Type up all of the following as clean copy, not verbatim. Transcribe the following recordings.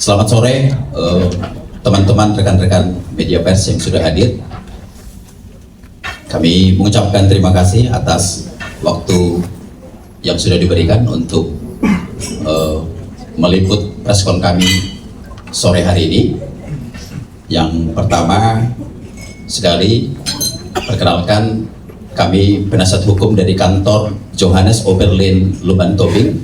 Selamat sore teman-teman, rekan-rekan media pers yang sudah hadir. Kami mengucapkan terima kasih atas waktu yang sudah diberikan untuk meliput preskon kami sore hari ini. Yang pertama sekali, perkenalkan, kami penasihat hukum dari kantor Johannes Oberlin Luban Tobing.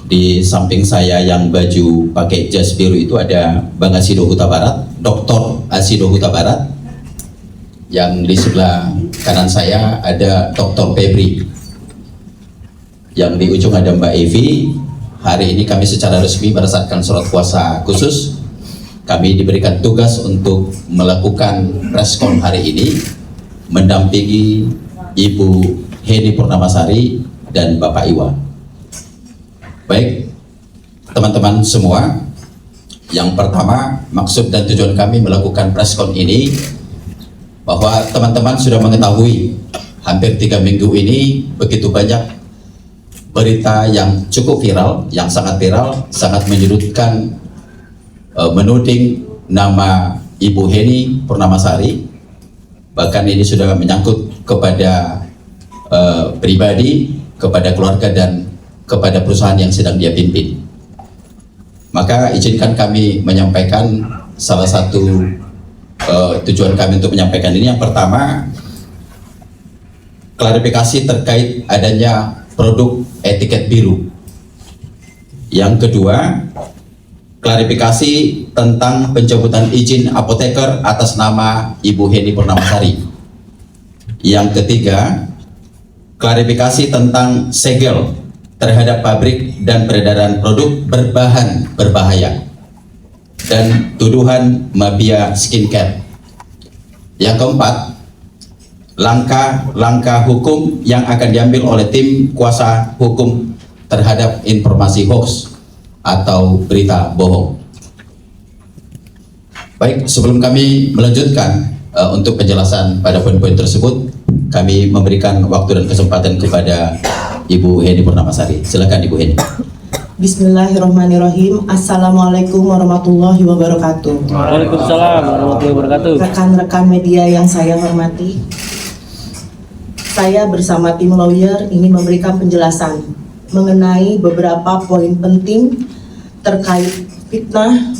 Di samping saya yang baju pakai jas biru itu ada Bang Asido Huta Barat, Dr. Asido Huta Barat. Yang di sebelah kanan saya ada Dr. Febri. Yang di ujung ada Mbak Evi. Hari ini kami secara resmi berdasarkan surat kuasa khusus, kami diberikan tugas untuk melakukan preskon hari ini mendampingi Ibu Heni Purnamasari dan Bapak Iwa. Baik, teman-teman semua, yang pertama maksud dan tujuan kami melakukan preskon ini bahwa teman-teman sudah mengetahui hampir 3 minggu ini begitu banyak berita yang cukup viral, yang sangat viral, sangat menyudutkan, menuding nama Ibu Heni Purnamasari. Bahkan ini sudah menyangkut kepada pribadi, kepada keluarga dan kepada perusahaan yang sedang dia pimpin. Maka izinkan kami menyampaikan salah satu tujuan kami untuk menyampaikan ini. Yang pertama, klarifikasi terkait adanya produk etiket biru. Yang kedua, klarifikasi tentang pencabutan izin apoteker atas nama Ibu Heni Purnamasari. Yang ketiga, klarifikasi tentang segel terhadap pabrik dan peredaran produk berbahan berbahaya dan tuduhan mafia skincare. Yang keempat, langkah-langkah hukum yang akan diambil oleh tim kuasa hukum terhadap informasi hoax atau berita bohong. Baik, sebelum kami melanjutkan untuk penjelasan pada poin-poin tersebut, kami memberikan waktu dan kesempatan kepada Ibu Heni Purnamasari. Silakan Ibu Heni. Bismillahirrahmanirrahim. Assalamualaikum warahmatullahi wabarakatuh. Waalaikumsalam warahmatullahi wabarakatuh. Rekan-rekan media yang saya hormati, saya bersama tim lawyer ingin memberikan penjelasan mengenai beberapa poin penting terkait fitnah,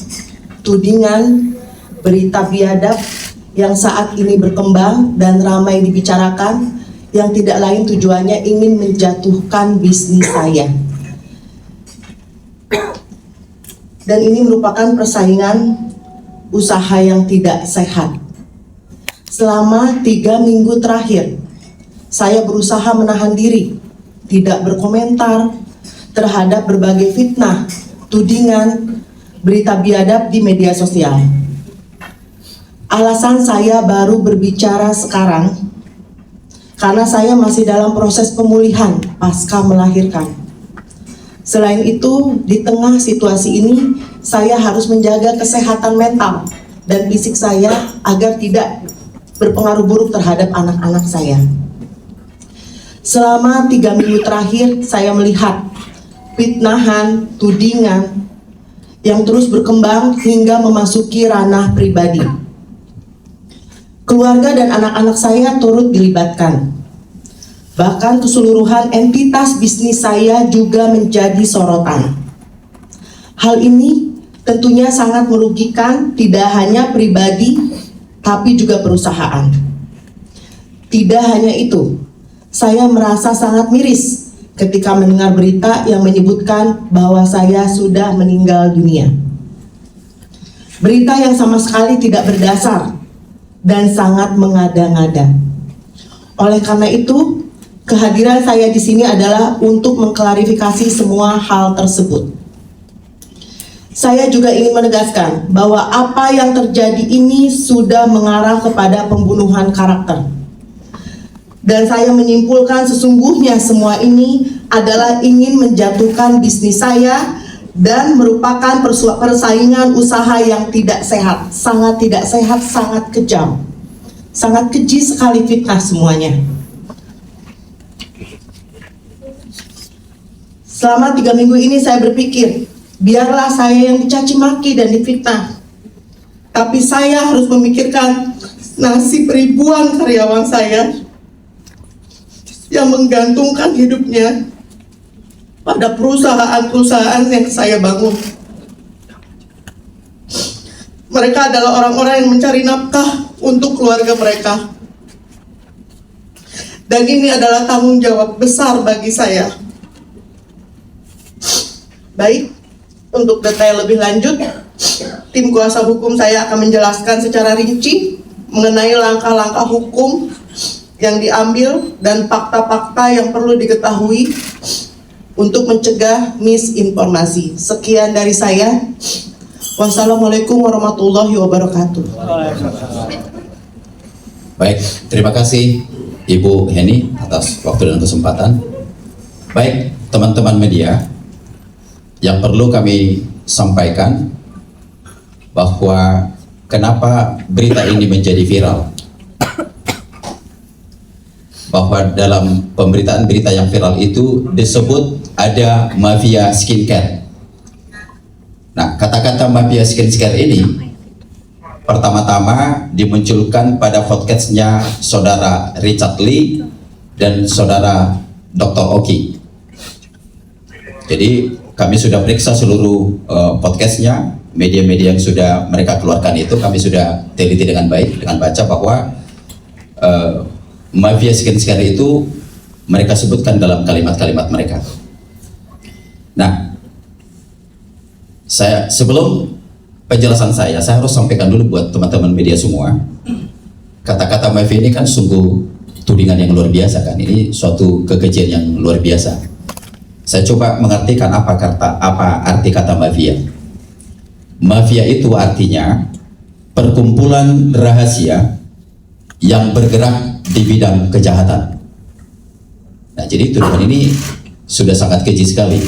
tudingan, berita biadab yang saat ini berkembang dan ramai dibicarakan, yang tidak lain tujuannya ingin menjatuhkan bisnis saya. Dan ini merupakan persaingan usaha yang tidak sehat. Selama 3 minggu terakhir, saya berusaha menahan diri, tidak berkomentar terhadap berbagai fitnah, tudingan, berita biadab di media sosial. Alasan saya baru berbicara sekarang karena saya masih dalam proses pemulihan pasca melahirkan. Selain itu, di tengah situasi ini, saya harus menjaga kesehatan mental dan fisik saya agar tidak berpengaruh buruk terhadap anak-anak saya. Selama 3 minggu terakhir, saya melihat fitnahan, tudingan yang terus berkembang hingga memasuki ranah pribadi. Keluarga dan anak-anak saya turut dilibatkan. Bahkan keseluruhan entitas bisnis saya juga menjadi sorotan. Hal ini tentunya sangat merugikan tidak hanya pribadi, tapi juga perusahaan. Tidak hanya itu, Saya merasa sangat miris ketika mendengar berita yang menyebutkan bahwa saya sudah meninggal dunia. Berita yang sama sekali tidak berdasar dan sangat mengada-ngada. Oleh karena itu, kehadiran saya di sini adalah untuk mengklarifikasi semua hal tersebut. Saya juga ingin menegaskan bahwa apa yang terjadi ini sudah mengarah kepada pembunuhan karakter. Dan saya menyimpulkan sesungguhnya semua ini adalah ingin menjatuhkan bisnis saya dan merupakan persaingan usaha yang tidak sehat, sangat tidak sehat, sangat kejam. Sangat keji sekali fitnah semuanya. Selama 3 minggu ini saya berpikir, biarlah saya yang dicaci maki dan difitnah. Tapi saya harus memikirkan nasib ribuan karyawan saya yang menggantungkan hidupnya pada perusahaan-perusahaan yang saya bangun. Mereka adalah orang-orang yang mencari nafkah untuk keluarga mereka. Dan ini adalah tanggung jawab besar bagi saya. Baik, untuk detail lebih lanjut, tim kuasa hukum saya akan menjelaskan secara rinci mengenai langkah-langkah hukum yang diambil dan fakta-fakta yang perlu diketahui untuk mencegah misinformasi. Sekian dari saya. Wassalamualaikum warahmatullahi wabarakatuh. Baik, terima kasih Ibu Heni atas waktu dan kesempatan. Baik, teman-teman media, yang perlu kami sampaikan bahwa kenapa berita ini menjadi viral. Bahwa dalam pemberitaan berita yang viral itu disebut ada mafia skincare. Nah, kata-kata mafia skincare ini pertama-tama dimunculkan pada podcastnya saudara Richard Lee dan saudara Dr. Oki. Jadi kami sudah periksa seluruh podcastnya, media-media yang sudah mereka keluarkan itu kami sudah teliti dengan baik, dengan baca bahwa mafia skincare itu mereka sebutkan dalam kalimat-kalimat mereka. Nah, sebelum penjelasan saya harus sampaikan dulu buat teman-teman media semua. Kata-kata mafia ini kan sungguh tudingan yang luar biasa kan. Ini suatu kekejian yang luar biasa. Saya coba mengartikan apa arti kata mafia. Mafia itu artinya perkumpulan rahasia yang bergerak di bidang kejahatan. Nah, jadi tuduhan ini sudah sangat keji sekali.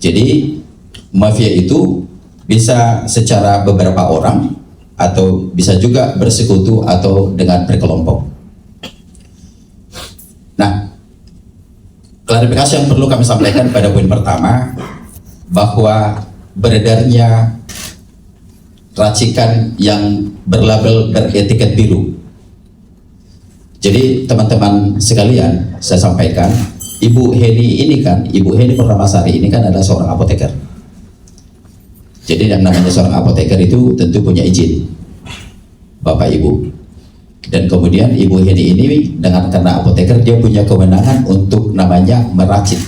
Jadi mafia itu bisa secara beberapa orang atau bisa juga bersekutu atau dengan berkelompok. Nah, klarifikasi yang perlu kami sampaikan pada poin pertama bahwa beredarnya racikan yang berlabel beretiket biru. Jadi teman-teman sekalian, saya sampaikan, Ibu Heni Purnamasari ini kan adalah seorang apoteker. Jadi yang namanya seorang apoteker itu tentu punya izin Bapak Ibu. Dan kemudian Ibu Heni ini karena apoteker dia punya kewenangan untuk namanya meracik,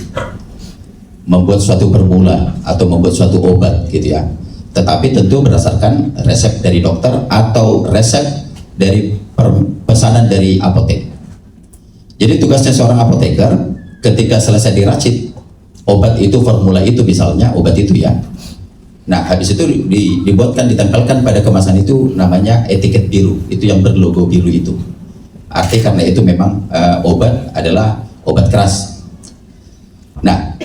membuat suatu formula atau membuat suatu obat gitu ya. Tetapi tentu berdasarkan resep dari dokter atau resep dari pesanan dari apotek. Jadi tugasnya seorang apoteker ketika selesai diracik obat itu, formula itu misalnya obat itu ya. Nah, habis itu ditempelkan pada kemasan itu namanya etiket biru, itu yang berlogo biru itu. Arti karena itu memang obat adalah obat keras. Nah,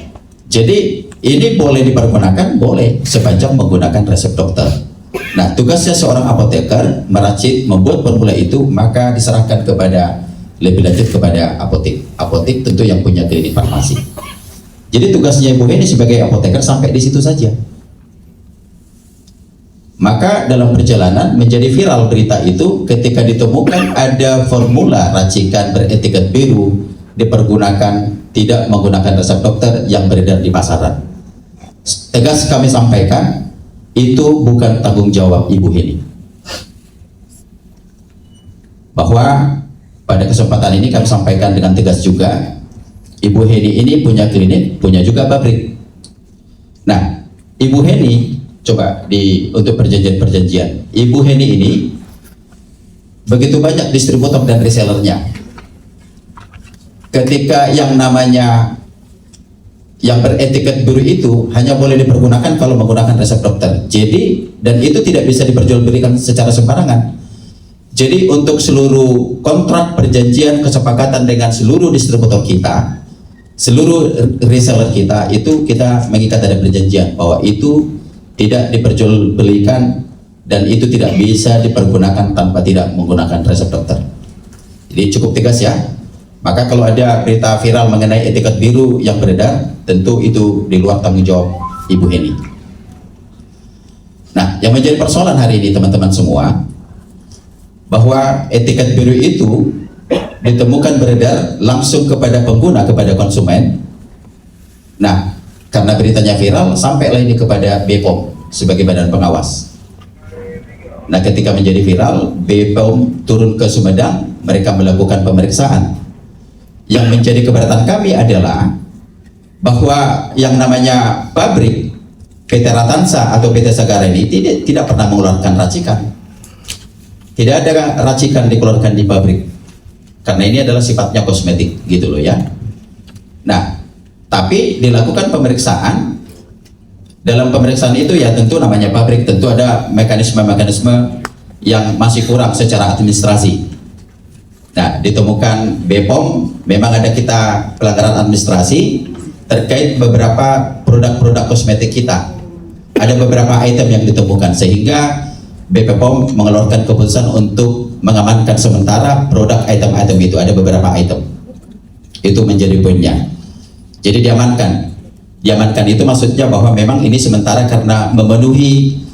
jadi ini boleh dipergunakan, boleh sepanjang menggunakan resep dokter. Nah, tugasnya seorang apoteker meracik, membuat formula itu, maka diserahkan kepada lebih lanjut kepada apotek. Apotek tentu yang punya klinik farmasi. Jadi tugasnya Ibu Heni sebagai apoteker sampai di situ saja. Maka dalam perjalanan menjadi viral berita itu ketika ditemukan ada formula racikan beretiket biru dipergunakan tidak menggunakan resep dokter yang beredar di pasaran. Tegas kami sampaikan, itu bukan tanggung jawab Ibu Heni. Bahwa pada kesempatan ini kami sampaikan dengan tegas juga, Ibu Heni ini punya klinik, punya juga pabrik. Nah, Ibu Heni coba untuk perjanjian-perjanjian, Ibu Heni ini begitu banyak distributor dan resellernya. Ketika yang namanya yang beretiket biru itu hanya boleh dipergunakan kalau menggunakan resep dokter. Jadi, dan itu tidak bisa diperjualbelikan secara sembarangan. Jadi untuk seluruh kontrak perjanjian kesepakatan dengan seluruh distributor kita, seluruh reseller kita, itu kita mengikat ada perjanjian bahwa itu tidak diperjualbelikan dan itu tidak bisa dipergunakan tanpa tidak menggunakan resep dokter. Jadi cukup tegas ya. Maka kalau ada berita viral mengenai etiket biru yang beredar, tentu itu di luar tanggung jawab Ibu Heni. Nah, yang menjadi persoalan hari ini teman-teman semua, bahwa etiket biru itu ditemukan beredar langsung kepada pengguna, kepada konsumen. Nah, karena beritanya viral, sampailah ini kepada BPOM sebagai badan pengawas. Nah, ketika menjadi viral, BPOM turun ke Sumedang, mereka melakukan pemeriksaan. Yang menjadi keberatan kami adalah bahwa yang namanya pabrik PT Ratansa atau PT Sagara ini tidak pernah mengeluarkan racikan. Tidak ada racikan dikeluarkan di pabrik, karena ini adalah sifatnya kosmetik gitu loh ya. Nah, tapi dilakukan pemeriksaan. Dalam pemeriksaan itu ya tentu namanya pabrik, tentu ada mekanisme-mekanisme yang masih kurang secara administrasi. Nah, ditemukan BPOM memang ada kita pelanggaran administrasi terkait beberapa produk-produk kosmetik kita. Ada beberapa item yang ditemukan sehingga BPOM mengeluarkan keputusan untuk mengamankan sementara produk item-item itu. Ada beberapa item. Itu menjadi poinnya. Jadi diamankan. Diamankan itu maksudnya bahwa memang ini sementara karena memenuhi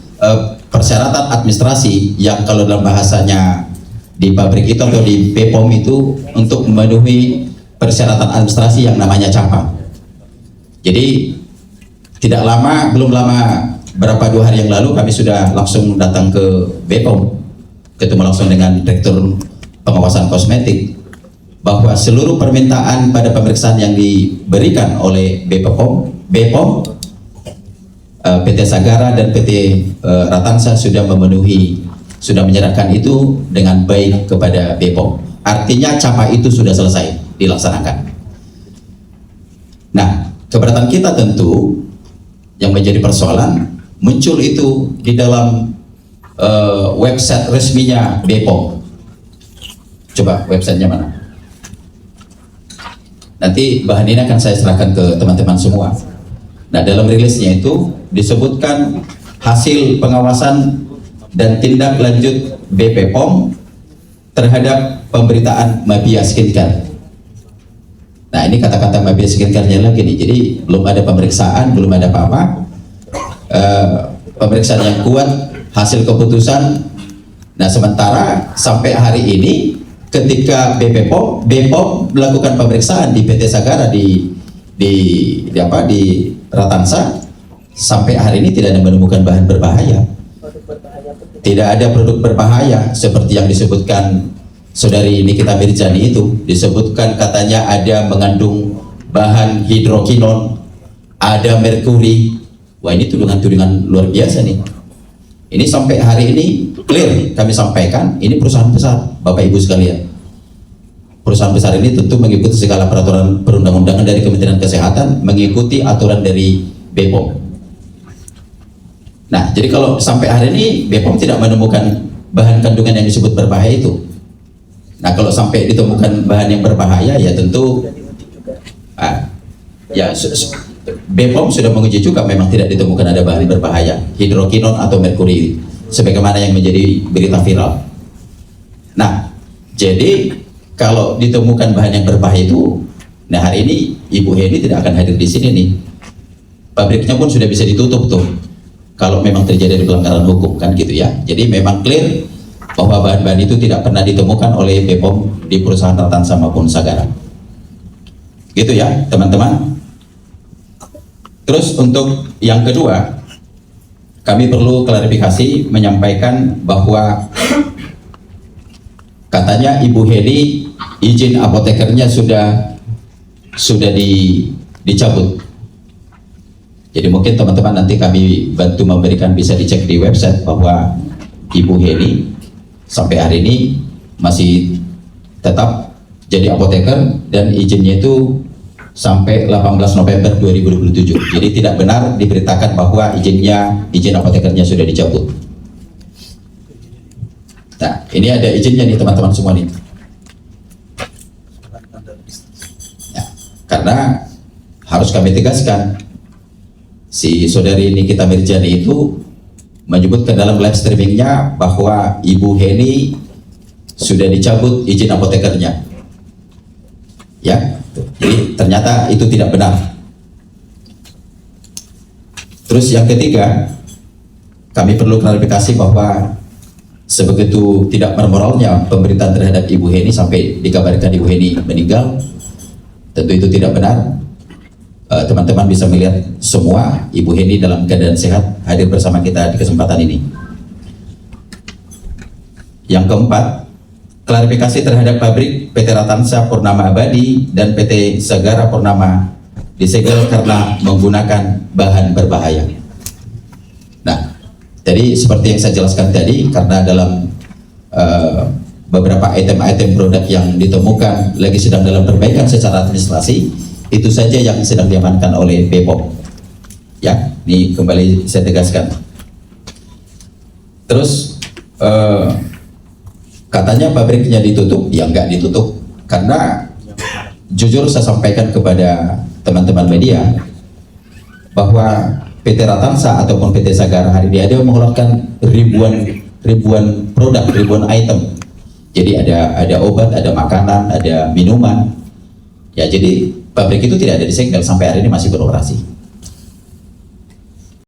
persyaratan administrasi yang kalau dalam bahasanya di pabrik itu atau di BPOM itu untuk memenuhi persyaratan administrasi yang namanya CAPA. Jadi tidak lama, belum lama, berapa 2 hari yang lalu kami sudah langsung datang ke BPOM, ketemu langsung dengan Direktur Pengawasan Kosmetik, bahwa seluruh permintaan pada pemeriksaan yang diberikan oleh BPOM, PT Sagara dan PT Ratansa sudah memenuhi, sudah menyerahkan itu dengan baik kepada BPOM. Artinya CAPA itu sudah selesai dilaksanakan. Nah, keberatan kita tentu yang menjadi persoalan muncul itu di dalam website resminya BPOM. Coba websitenya mana? Nanti bahan ini akan saya serahkan ke teman-teman semua. Nah, dalam rilisnya itu disebutkan hasil pengawasan dan tindak lanjut BPOM terhadap pemberitaan Mabia Skincare. Nah, ini kata-kata Mabia Skincare-nya lagi nih. Jadi belum ada pemeriksaan, belum ada apa-apa. Pemeriksaan yang kuat, hasil keputusan. Nah, sementara sampai hari ini ketika BPOM melakukan pemeriksaan di PT Sagara di Ratansa, sampai hari ini tidak ada menemukan bahan berbahaya. Tidak ada produk berbahaya seperti yang disebutkan Saudari Nikita Mirjani itu. Disebutkan katanya ada mengandung bahan hidrokinon, ada merkuri. Wah, ini tudingan-tudingan luar biasa nih. Ini sampai hari ini clear kami sampaikan, ini perusahaan besar, Bapak Ibu sekalian. Perusahaan besar ini tentu mengikuti segala peraturan perundang-undangan dari Kementerian Kesehatan, mengikuti aturan dari BPOM. Nah, jadi kalau sampai hari ini BPOM tidak menemukan bahan kandungan yang disebut berbahaya itu. Nah, kalau sampai ditemukan bahan yang berbahaya, ya tentu BPOM sudah menguji juga memang tidak ditemukan ada bahan berbahaya, hidrokinon atau merkuri, sebagaimana yang menjadi berita viral. Nah, jadi kalau ditemukan bahan yang berbahaya itu, nah hari ini Ibu Heni tidak akan hadir di sini nih. Pabriknya pun sudah bisa ditutup tuh, kalau memang terjadi pelanggaran hukum kan gitu ya. Jadi memang clear bahwa bahan-bahan itu tidak pernah ditemukan oleh BPOM di perusahaan Ratansa maupun Sagara. Gitu ya teman-teman. Terus untuk yang kedua, kami perlu klarifikasi menyampaikan bahwa katanya Ibu Heni izin apotekernya sudah dicabut. Jadi mungkin teman-teman nanti kami bantu memberikan, bisa dicek di website bahwa Ibu Heni sampai hari ini masih tetap jadi apoteker dan izinnya itu sampai 18 November 2027. Jadi tidak benar diberitakan bahwa izin apotekernya sudah dicabut. Nah, ini ada izinnya nih teman-teman semua nih. Ya, karena harus kami tegaskan, si saudari Nikita Mirjani itu menyebutkan dalam live streamingnya bahwa Ibu Heni sudah dicabut izin apotekernya. Ya, jadi ternyata itu tidak benar. Terus yang ketiga, kami perlu klarifikasi bahwa sebegitu tidak bermoralnya pemberitaan terhadap Ibu Heni sampai dikabarkan Ibu Heni meninggal. Tentu itu tidak benar. Teman-teman bisa melihat semua Ibu Heni dalam keadaan sehat hadir bersama kita di kesempatan ini. Yang keempat, klarifikasi terhadap pabrik PT Ratansa Purnama Abadi dan PT Sagara Purnama disegel karena menggunakan bahan berbahaya. Nah, jadi seperti yang saya jelaskan tadi, karena dalam beberapa item-item produk yang ditemukan lagi sedang dalam perbaikan secara administrasi, itu saja yang sedang diamankan oleh BPOM. Ya, ini kembali saya tegaskan. Terus katanya pabriknya ditutup, ya enggak ditutup, karena jujur saya sampaikan kepada teman-teman media bahwa PT Ratansa ataupun PT Sagara hari ini ada mengeluarkan ribuan produk, ribuan item. Jadi ada obat, ada makanan, ada minuman. Ya, jadi pabrik itu tidak ada disegel, sampai hari ini masih beroperasi.